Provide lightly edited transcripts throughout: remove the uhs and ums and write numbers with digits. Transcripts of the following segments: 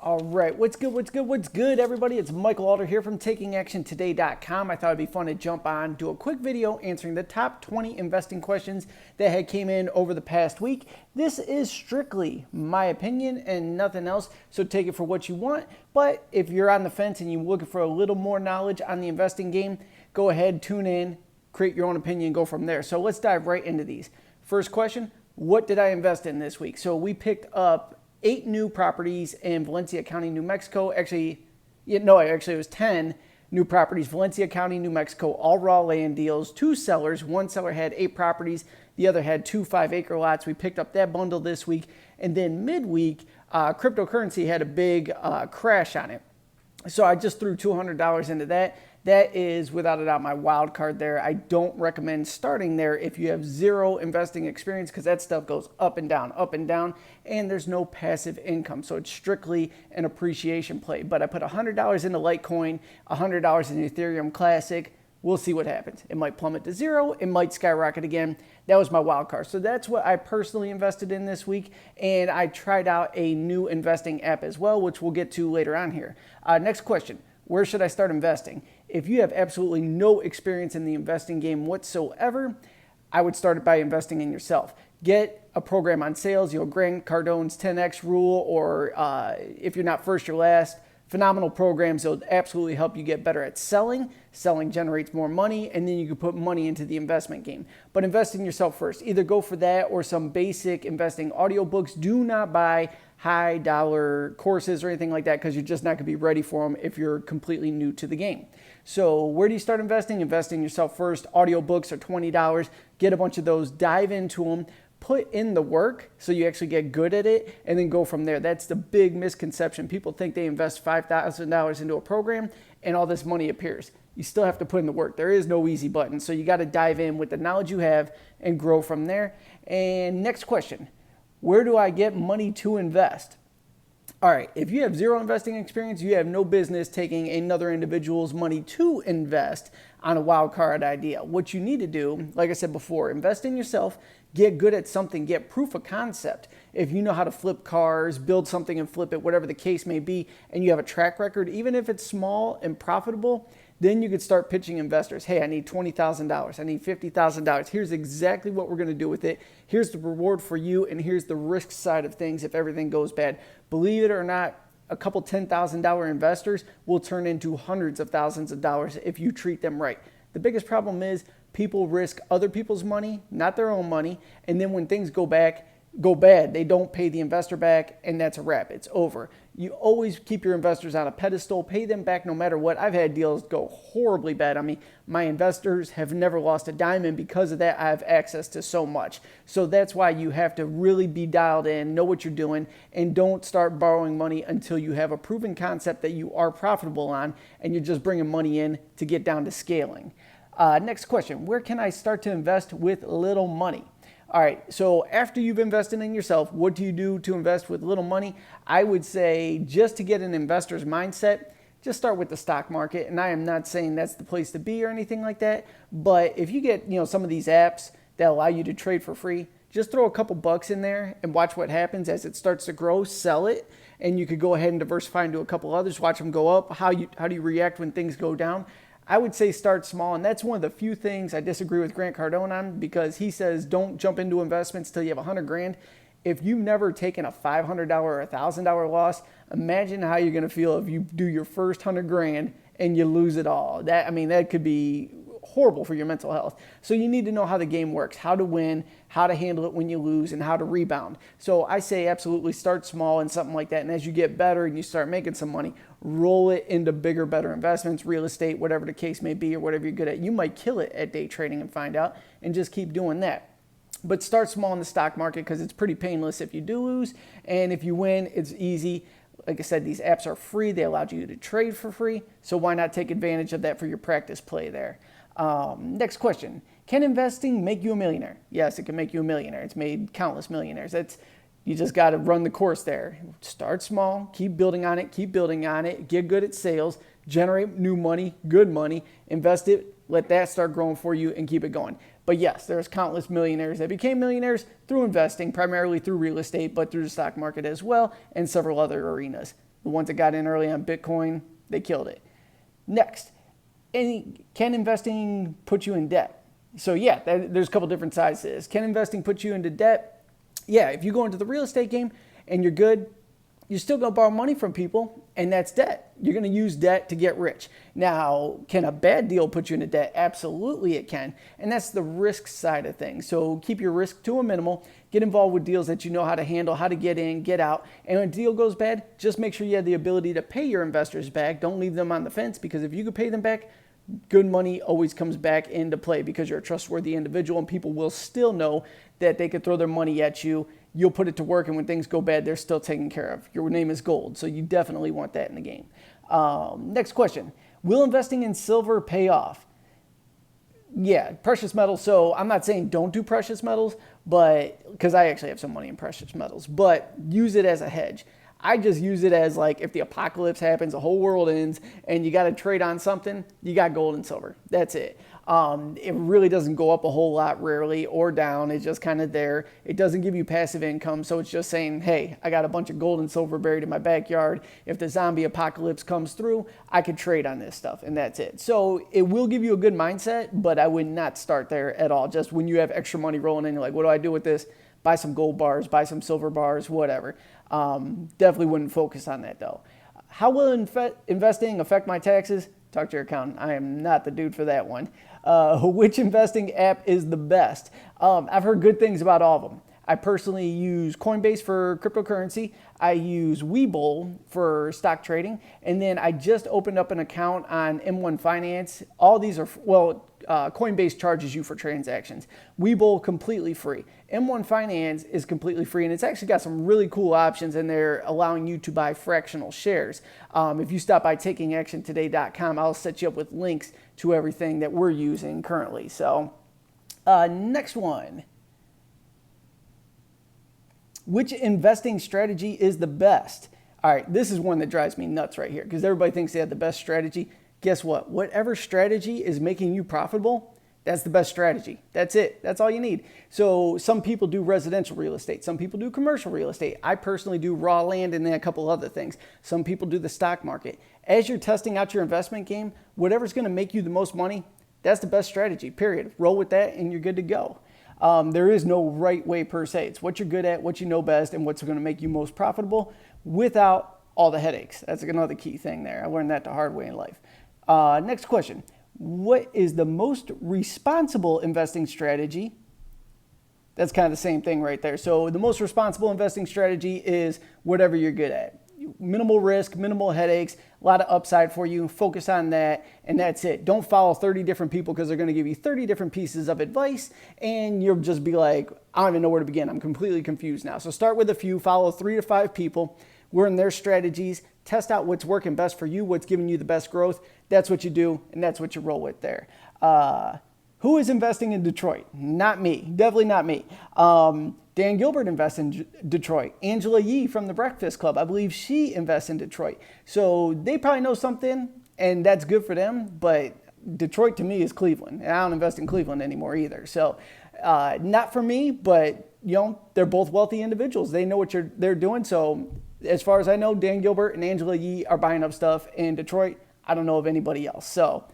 All right, what's good, everybody? It's Michael Alder here from TakingActionToday.com. I thought it'd be fun to jump on, do a quick video answering the top 20 investing questions that had came in over the past week. This is strictly my opinion and nothing else, so take it for what you want. But if you're on the fence and you're looking for a little more knowledge on the investing game, go ahead, tune in, create your own opinion, go from there. So let's dive right into these. First question, what did I invest in this week? So we picked up 8 new properties in Valencia County, New Mexico. Actually, it was 10 new properties, Valencia County, New Mexico, all raw land deals, 2 sellers. One seller had 8 properties. The other had 2 5-acre lots. We picked up that bundle this week. And then midweek, cryptocurrency had a big crash on it. So I just threw $200 into that. That is, without a doubt, my wild card there. I don't recommend starting there if you have zero investing experience because that stuff goes up and down, and there's no passive income. So it's strictly an appreciation play. But I put $100 into Litecoin, $100 in Ethereum Classic. We'll see what happens. It might plummet to zero. It might skyrocket again. That was my wild card. So that's what I personally invested in this week. And I tried out a new investing app as well, which we'll get to later on here. Next question. Where should I start investing? If you have absolutely no experience in the investing game whatsoever, I would start by investing in yourself. Get a program on sales, Grant Cardone's 10X rule, or if you're not first, you're last. Phenomenal programs. They'll absolutely help you get better at selling. Selling generates more money, and then you can put money into the investment game. But invest in yourself first. Either go for that or some basic investing audiobooks. Do not buy high dollar courses or anything like that because you're just not going to be ready for them if you're completely new to the game. So where do you start investing? Invest in yourself first. Audiobooks are $20. Get a bunch of those, dive into them, put in the work so you actually get good at it, and then go from there. That's the big misconception. People think they invest $5,000 into a program and all this money appears. You still have to put in the work. There is no easy button. So you got to dive in with the knowledge you have and grow from there. And next question. Where do I get money to invest? All right, if you have zero investing experience, you have no business taking another individual's money to invest on a wild card idea. What you need to do, like I said before, invest in yourself, get good at something, get proof of concept. If you know how to flip cars, build something and flip it, whatever the case may be, and you have a track record, even if it's small and profitable, then you could start pitching investors. Hey, I need $20,000. I need $50,000. Here's exactly what we're going to do with it. Here's the reward for you, and here's the risk side of things if everything goes bad. Believe it or not, a couple $10,000 investors will turn into hundreds of thousands of dollars if you treat them right. The biggest problem is people risk other people's money, not their own money, and then when things go bad, they don't pay the investor back, and that's a wrap. It's over. You always keep your investors on a pedestal, pay them back no matter what. I've had deals go horribly bad. I mean, my investors have never lost a dime, and because of that, I have access to so much. So that's why you have to really be dialed in, know what you're doing, and don't start borrowing money until you have a proven concept that you are profitable on, and you're just bringing money in to get down to scaling. Next question, where can I start to invest with little money? All right, so after you've invested in yourself, what do you do to invest with little money? I would say just to get an investor's mindset, just start with the stock market. And I am not saying that's the place to be or anything like that. But if you get some of these apps that allow you to trade for free, just throw a couple bucks in there and watch what happens as it starts to grow, sell it. And you could go ahead and diversify into a couple others, watch them go up. How do you react when things go down? I would say start small, and that's one of the few things I disagree with Grant Cardone on because he says don't jump into investments till you have 100 grand. If you've never taken a $500 or $1,000 loss, imagine how you're going to feel if you do your first 100 grand and you lose it all. That could be horrible for your mental health. So you need to know how the game works, how to win, how to handle it when you lose, and how to rebound. So I say absolutely start small and something like that. And as you get better and you start making some money, roll it into bigger, better investments, real estate, whatever the case may be, or whatever you're good at. You might kill it at day trading and find out, and just keep doing that. But start small in the stock market because it's pretty painless if you do lose. And if you win, it's easy. Like I said, these apps are free. They allowed you to trade for free. So why not take advantage of that for your practice play there? Next question. Can investing make you a millionaire? Yes, it can make you a millionaire. It's made countless millionaires. You just got to run the course there. Start small, keep building on it, get good at sales, generate new money, good money, invest it, let that start growing for you and keep it going. But yes, there's countless millionaires that became millionaires through investing, primarily through real estate, but through the stock market as well, and several other arenas. The ones that got in early on Bitcoin, they killed it. Next, can investing put you in debt? So yeah, there's a couple different sides to this. Can investing put you into debt? Yeah, if you go into the real estate game and you're good, you're still going to borrow money from people, and that's debt. You're going to use debt to get rich. Now, can a bad deal put you into debt? Absolutely it can, and that's the risk side of things. So keep your risk to a minimal. Get involved with deals that you know how to handle, how to get in, get out. And when a deal goes bad, just make sure you have the ability to pay your investors back. Don't leave them on the fence, because if you can pay them back, good money always comes back into play, because you're a trustworthy individual and people will still know that they could throw their money at you. You'll put it to work, and when things go bad, they're still taken care of. Your name is gold, so you definitely want that in the game. Next question. Will investing in silver pay off? Yeah, precious metals. So I'm not saying don't do precious metals, but because I actually have some money in precious metals, but use it as a hedge. I just use it as, like, if the apocalypse happens, the whole world ends, and you got to trade on something, you got gold and silver. That's it. It really doesn't go up a whole lot, rarely, or down. It's just kind of there. It doesn't give you passive income, so it's just saying, hey, I got a bunch of gold and silver buried in my backyard. If the zombie apocalypse comes through, I could trade on this stuff, and that's it. So it will give you a good mindset, but I would not start there at all. Just when you have extra money rolling in, you're like, what do I do with this? Buy some gold bars, buy some silver bars, whatever. Definitely wouldn't focus on that, though. How will investing affect my taxes? Talk to your accountant. I am not the dude for that one. Which investing app is the best? I've heard good things about all of them. I personally use Coinbase for cryptocurrency. I use Webull for stock trading. And then I just opened up an account on M1 Finance. All these are, Coinbase charges you for transactions. Webull, completely free. M1 Finance is completely free, and it's actually got some really cool options in there allowing you to buy fractional shares. If you stop by takingactiontoday.com, I'll set you up with links to everything that we're using currently. So next one. Which investing strategy is the best? All right, this is one that drives me nuts right here, because everybody thinks they have the best strategy. Guess what? Whatever strategy is making you profitable, that's the best strategy. That's it. That's all you need. So some people do residential real estate. Some people do commercial real estate. I personally do raw land and then a couple other things. Some people do the stock market. As you're testing out your investment game, whatever's going to make you the most money, that's the best strategy, period. Roll with that and you're good to go. There is no right way per se. It's what you're good at, what you know best, and what's going to make you most profitable without all the headaches. That's another key thing there. I learned that the hard way in life. Next question. What is the most responsible investing strategy? That's kind of the same thing right there. So the most responsible investing strategy is whatever you're good at. Minimal risk, minimal headaches, a lot of upside for you. Focus on that, and that's it. Don't follow 30 different people, because they're going to give you 30 different pieces of advice, and you'll just be like, I don't even know where to begin. I'm completely confused now. So start with a few, follow 3 to 5 people, learn their strategies, test out what's working best for you, what's giving you the best growth. That's what you do, and that's what you roll with there. Who is investing in Detroit? Not me. Definitely not me. Dan Gilbert invests in Detroit. Angela Yee from the Breakfast Club, I believe she invests in Detroit. So they probably know something, and that's good for them. But Detroit to me is Cleveland, and I don't invest in Cleveland anymore either. So not for me, but they're both wealthy individuals. They know what they're doing. So as far as I know, Dan Gilbert and Angela Yee are buying up stuff in Detroit. I don't know of anybody else. So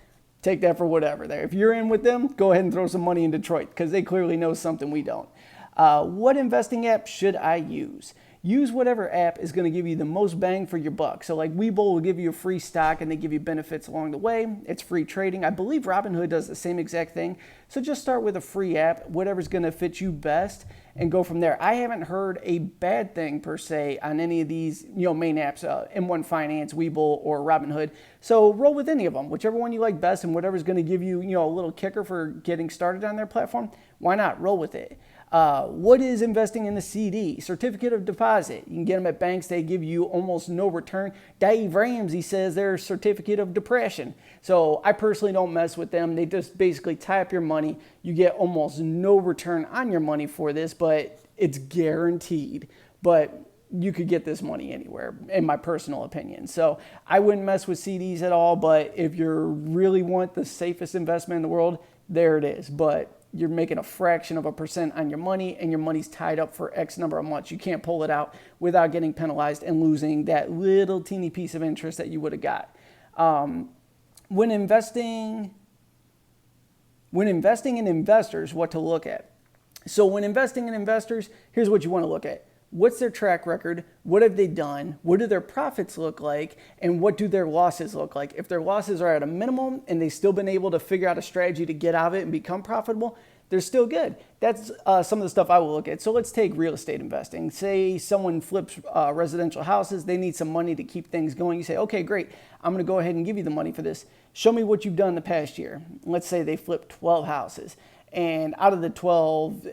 take that for whatever there. If you're in with them, go ahead and throw some money in Detroit, because they clearly know something we don't. What investing app should I use? Use whatever app is going to give you the most bang for your buck. So like Webull will give you a free stock, and they give you benefits along the way. It's free trading. I believe Robinhood does the same exact thing. So just start with a free app, whatever's going to fit you best, and go from there. I haven't heard a bad thing per se on any of these main apps, M1 Finance, Webull, or Robinhood. So roll with any of them, whichever one you like best, and whatever's going to give you a little kicker for getting started on their platform. Why not? Roll with it. What is investing in the CD? Certificate of deposit. You can get them at banks. They give you almost no return. Dave Ramsey says they're a certificate of depression. So I personally don't mess with them. They just basically tie up your money. You get almost no return on your money for this, but it's guaranteed. But you could get this money anywhere, in my personal opinion. So I wouldn't mess with CDs at all, but if you really want the safest investment in the world, there it is. But you're making a fraction of a percent on your money, and your money's tied up for X number of months. You can't pull it out without getting penalized and losing that little teeny piece of interest that you would have got. When investing in investors, what to look at. So when investing in investors, here's what you want to look at. What's their track record? What have they done? What do their profits look like? And what do their losses look like? If their losses are at a minimum and they've still been able to figure out a strategy to get out of it and become profitable, they're still good. That's some of the stuff I will look at. So let's take real estate investing. Say someone flips residential houses. They need some money to keep things going. You say, okay, great. I'm going to go ahead and give you the money for this. Show me what you've done the past year. Let's say they flipped 12 houses. And out of the 12,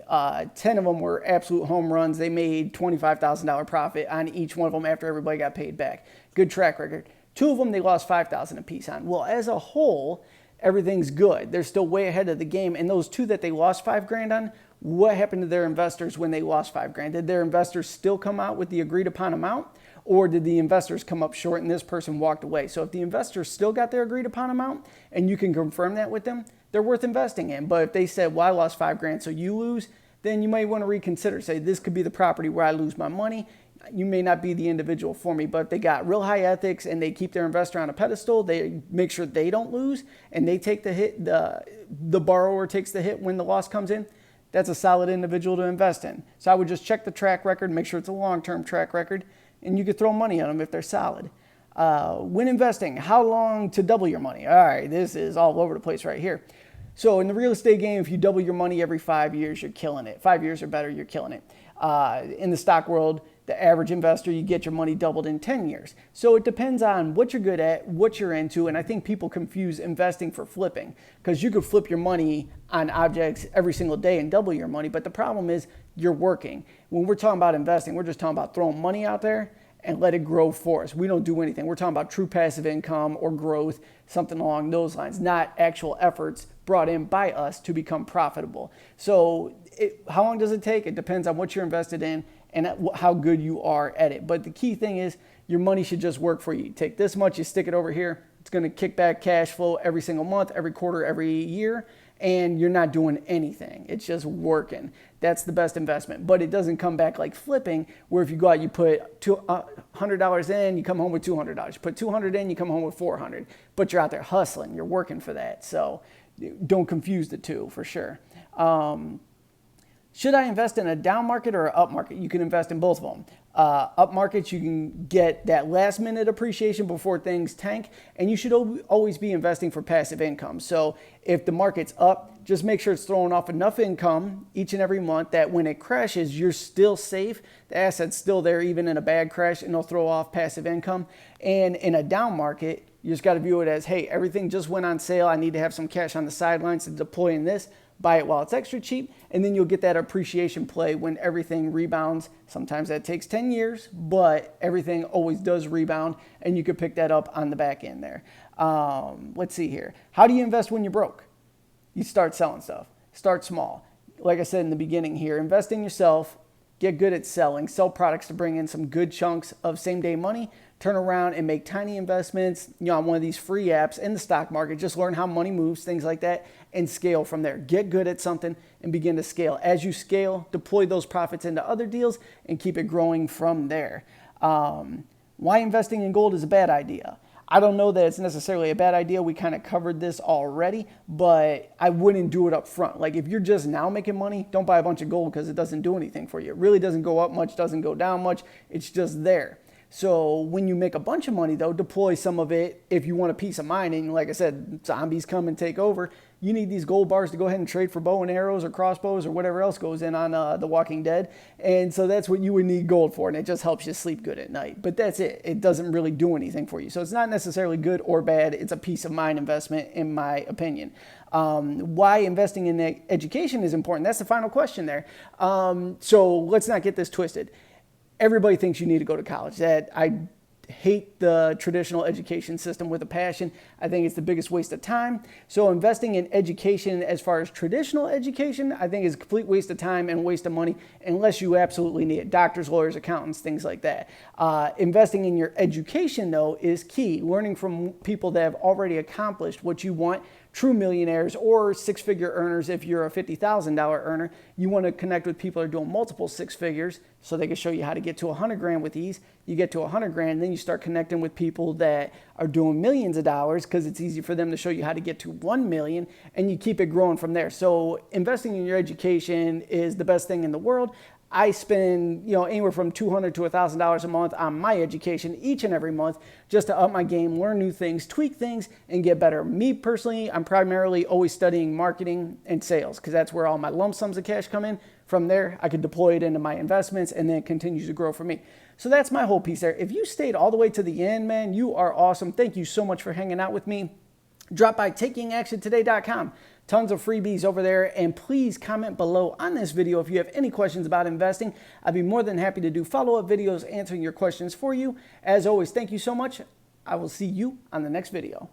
10 of them were absolute home runs. They made $25,000 profit on each one of them after everybody got paid back. Good track record. 2 of them, they lost $5,000 a piece on. Well, as a whole, everything's good. They're still way ahead of the game. And those 2 that they lost $5,000 on, what happened to their investors when they lost $5,000? Did their investors still come out with the agreed upon amount? Or did the investors come up short and this person walked away? So if the investors still got their agreed upon amount and you can confirm that with them, they're worth investing in. But if they said, well, I lost $5,000, so you lose, then you might want to reconsider. Say, this could be the property where I lose my money. You may not be the individual for me, but if they got real high ethics and they keep their investor on a pedestal, they make sure they don't lose and they take the hit, the borrower takes the hit when the loss comes in, that's a solid individual to invest in. So I would just check the track record, make sure it's a long-term track record, and you could throw money on them if they're solid. When investing, how long to double your money? All right, this is all over the place right here. So in the real estate game, if you double your money every 5 years, you're killing it. 5 years or better, you're killing it. In the stock world, the average investor, you get your money doubled in 10 years. So it depends on what you're good at, what you're into, and I think people confuse investing for flipping, because you could flip your money on objects every single day and double your money, but the problem is you're working. When we're talking about investing, we're just talking about throwing money out there and let it grow for us. We don't do anything. We're talking about true passive income or growth, something along those lines, not actual efforts brought in by us to become profitable. So how long does it take? It depends on what you're invested in and how good you are at it. But the key thing is your money should just work for you. You take this much, you stick it over here. It's going to kick back cash flow every single month, every quarter, every year, and you're not doing anything. It's just working. That's the best investment. But it doesn't come back like flipping, where if you go out, you put $100 in, you come home with $200. You put $200 in, you come home with $400. But you're out there hustling. You're working for that. So don't confuse the two for sure. Should I invest in a down market or an up market? You can invest in both of them. Up markets, you can get that last minute appreciation before things tank, and you should always be investing for passive income. So if the market's up, just make sure it's throwing off enough income each and every month that when it crashes, you're still safe. The asset's still there even in a bad crash, and they'll throw off passive income. And in a down market, you just got to view it as, hey, everything just went on sale. I need to have some cash on the sidelines to deploy in this. Buy it while it's extra cheap, and then you'll get that appreciation play when everything rebounds. Sometimes that takes 10 years, but everything always does rebound, and you could pick that up on the back end there. Let's see here. How do you invest when you're broke? You start selling stuff. Start small. Like I said in the beginning here, invest in yourself. Get good at selling. Sell products to bring in some good chunks of same-day money. Turn around and make tiny investments, on one of these free apps in the stock market. Just learn how money moves, things like that, and scale from there. Get good at something and begin to scale. As you scale, deploy those profits into other deals and keep it growing from there. Why investing in gold is a bad idea? I don't know that it's necessarily a bad idea. We kind of covered this already, but I wouldn't do it up front. Like if you're just now making money, don't buy a bunch of gold because it doesn't do anything for you. It really doesn't go up much, doesn't go down much. It's just there. So when you make a bunch of money, though, deploy some of it if you want a peace of mind. And like I said, zombies come and take over. You need these gold bars to go ahead and trade for bow and arrows or crossbows or whatever else goes in on The Walking Dead. And so that's what you would need gold for. And it just helps you sleep good at night. But that's it. It doesn't really do anything for you. So it's not necessarily good or bad. It's a peace of mind investment, in my opinion. Why investing in education is important. That's the final question there. So let's not get this twisted. Everybody thinks you need to go to college. I hate the traditional education system with a passion. I think it's the biggest waste of time. So investing in education as far as traditional education, I think is a complete waste of time and waste of money unless you absolutely need it. Doctors, lawyers, accountants, things like that. Investing in your education, though, is key. Learning from people that have already accomplished what you want. true millionaires or six-figure earners. If you're a $50,000 earner, you want to connect with people that are doing multiple six figures so they can show you how to get to 100 grand with ease. You get to 100 grand, then you start connecting with people that are doing millions of dollars because it's easy for them to show you how to get to 1 million, and you keep it growing from there. So investing in your education is the best thing in the world. I spend, anywhere from $200 to $1,000 a month on my education each and every month just to up my game, learn new things, tweak things, and get better. Me personally, I'm primarily always studying marketing and sales because that's where all my lump sums of cash come in. From there, I could deploy it into my investments, and then it continues to grow for me. So that's my whole piece there. If you stayed all the way to the end, man, you are awesome. Thank you so much for hanging out with me. Drop by takingactiontoday.com. Tons of freebies over there, and please comment below on this video if you have any questions about investing. I'd be more than happy to do follow-up videos answering your questions for you. As always, thank you so much. I will see you on the next video.